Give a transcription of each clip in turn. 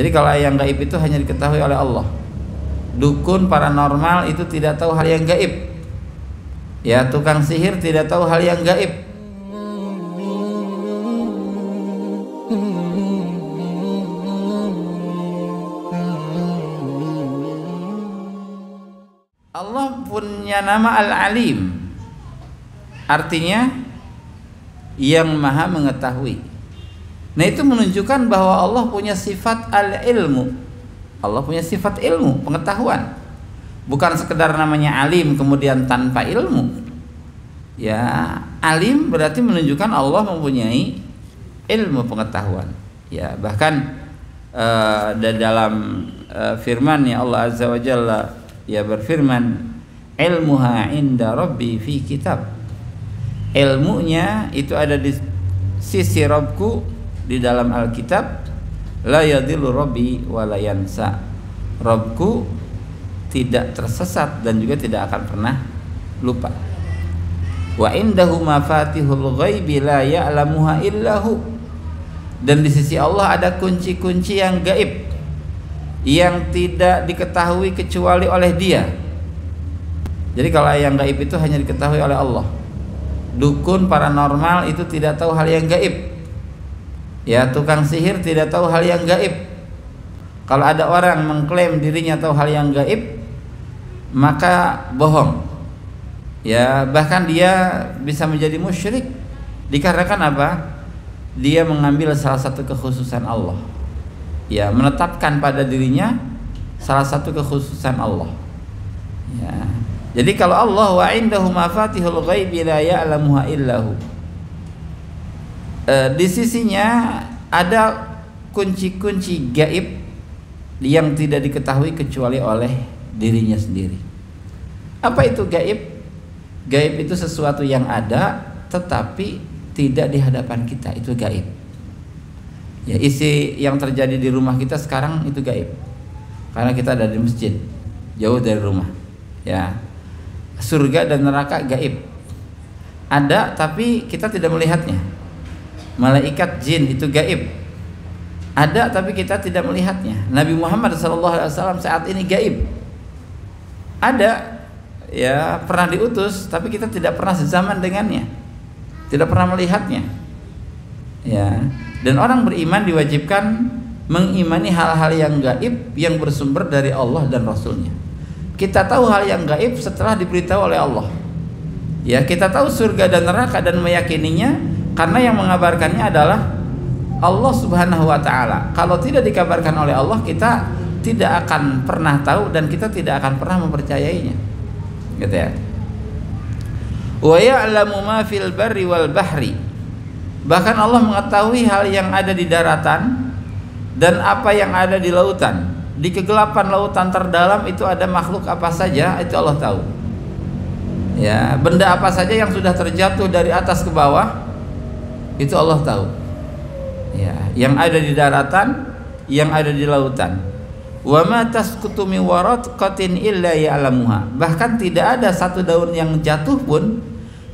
Jadi kalau yang gaib itu hanya diketahui oleh Allah. Dukun paranormal itu tidak tahu hal yang gaib. Ya, tukang sihir tidak tahu hal yang gaib. Allah punya nama Al-Alim, artinya yang maha mengetahui. Nah, itu menunjukkan bahwa Allah punya sifat al-ilmu. Allah punya sifat ilmu, pengetahuan. Bukan sekedar namanya alim kemudian tanpa ilmu. Ya, alim berarti menunjukkan Allah mempunyai ilmu pengetahuan. Ya, bahkan dalam firman-Nya Allah Azza wa Jalla, ya berfirman, ilmuha inda rabbi fi kitab. Ilmunya itu ada di sisi Rabbku di dalam Alkitab. La yadhillu rabbi wa la yansa. Rabbku tidak tersesat dan juga tidak akan pernah lupa. Wa indahu mafatihul ghaibi la ya'lamuha illahu. Dan di sisi Allah ada kunci-kunci yang gaib yang tidak diketahui kecuali oleh Dia. Jadi kalau yang gaib itu hanya diketahui oleh Allah. Dukun paranormal itu tidak tahu hal yang gaib. Ya, tukang sihir tidak tahu hal yang gaib. Kalau ada orang mengklaim dirinya tahu hal yang gaib, maka bohong. Ya, bahkan dia bisa menjadi musyrik dikarenakan apa? Dia mengambil salah satu kekhususan Allah. Ya, menetapkan pada dirinya salah satu kekhususan Allah. Ya. Jadi kalau Allah wa indahu mafatihul ghaibi la ya'lamuha illahu. Di sisinya ada kunci-kunci gaib yang tidak diketahui kecuali oleh dirinya sendiri. Apa itu gaib? Gaib itu sesuatu yang ada tetapi tidak di hadapan kita, itu gaib. Ya, isi yang terjadi di rumah kita sekarang itu gaib. Karena kita ada di masjid, jauh dari rumah. Ya. Surga dan neraka gaib. Ada tapi kita tidak melihatnya. Malaikat, jin itu gaib. Ada tapi kita tidak melihatnya. Nabi Muhammad SAW saat ini gaib. Ada, ya, pernah diutus tapi kita tidak pernah sezaman dengannya, tidak pernah melihatnya. Ya, dan orang beriman diwajibkan mengimani hal-hal yang gaib yang bersumber dari Allah dan Rasulnya. Kita tahu hal yang gaib setelah diberitahu oleh Allah. Ya, kita tahu surga dan neraka dan meyakininya karena yang mengabarkannya adalah Allah Subhanahu wa taala. Kalau tidak dikabarkan oleh Allah, kita tidak akan pernah tahu dan kita tidak akan pernah mempercayainya. Gitu ya. Wa ya'lamu ma fil barri wal bahri. Bahkan Allah mengetahui hal yang ada di daratan dan apa yang ada di lautan. Di kegelapan lautan terdalam itu ada makhluk apa saja, itu Allah tahu. Ya, benda apa saja yang sudah terjatuh dari atas ke bawah, itu Allah tahu. Ya, yang ada di daratan, yang ada di lautan. Wa ma tasqutu min waraqatin illa ya'lamuha. Bahkan tidak ada satu daun yang jatuh pun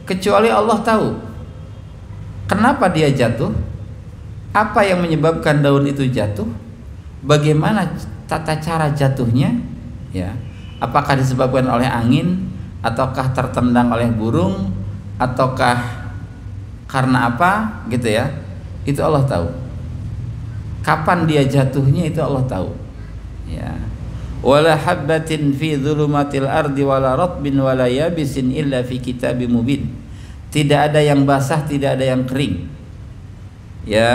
kecuali Allah tahu. Kenapa dia jatuh? Apa yang menyebabkan daun itu jatuh? Bagaimana tata cara jatuhnya? Ya, apakah disebabkan oleh angin, ataukah tertendang oleh burung, ataukah karena apa? Gitu ya. Itu Allah tahu. Kapan dia jatuhnya itu Allah tahu. Ya. Wala habbatin fi dhulumatil ardi wala ratbin wala yabisin illa fi kitabim mubin. Tidak ada yang basah, tidak ada yang kering. Ya,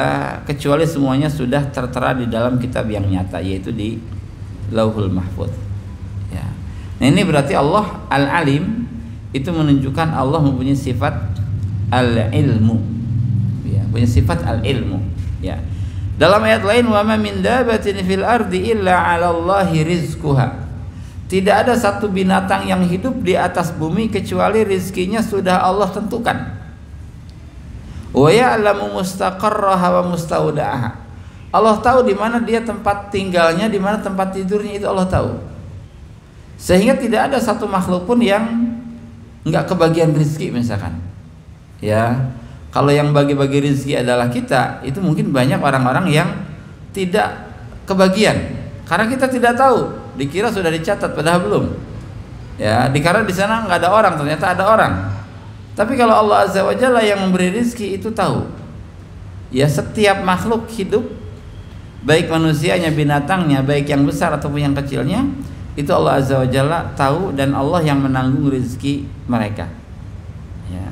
kecuali semuanya sudah tertera di dalam kitab yang nyata, yaitu di Lauhul Mahfuz. Ya. Nah, ini berarti Allah Al-Alim itu menunjukkan Allah mempunyai sifat al-ilmu. Ya, punya sifat al-ilmu. Ya. Dalam ayat lain, wa ma min dabatin fil ardi illa 'ala Allahi rizquha. Tidak ada satu binatang yang hidup di atas bumi kecuali rizkinya sudah Allah tentukan. Wa ya'lamu mustaqarraha wa mustaudaha. Allah tahu di mana dia tempat tinggalnya, di mana tempat tidurnya, itu Allah tahu. Sehingga tidak ada satu makhluk pun yang enggak kebagian rezeki misalkan. Ya. Kalau yang bagi-bagi rezeki adalah kita, itu mungkin banyak orang-orang yang tidak kebagian, karena kita tidak tahu, dikira sudah dicatat padahal belum. Ya, karena di sana nggak ada orang, ternyata ada orang. Tapi kalau Allah Azza wa Jalla yang memberi rezeki itu tahu. Ya, setiap makhluk hidup, baik manusianya, binatangnya, baik yang besar ataupun yang kecilnya, itu Allah Azza wa Jalla tahu, dan Allah yang menanggung rezeki mereka. Ya.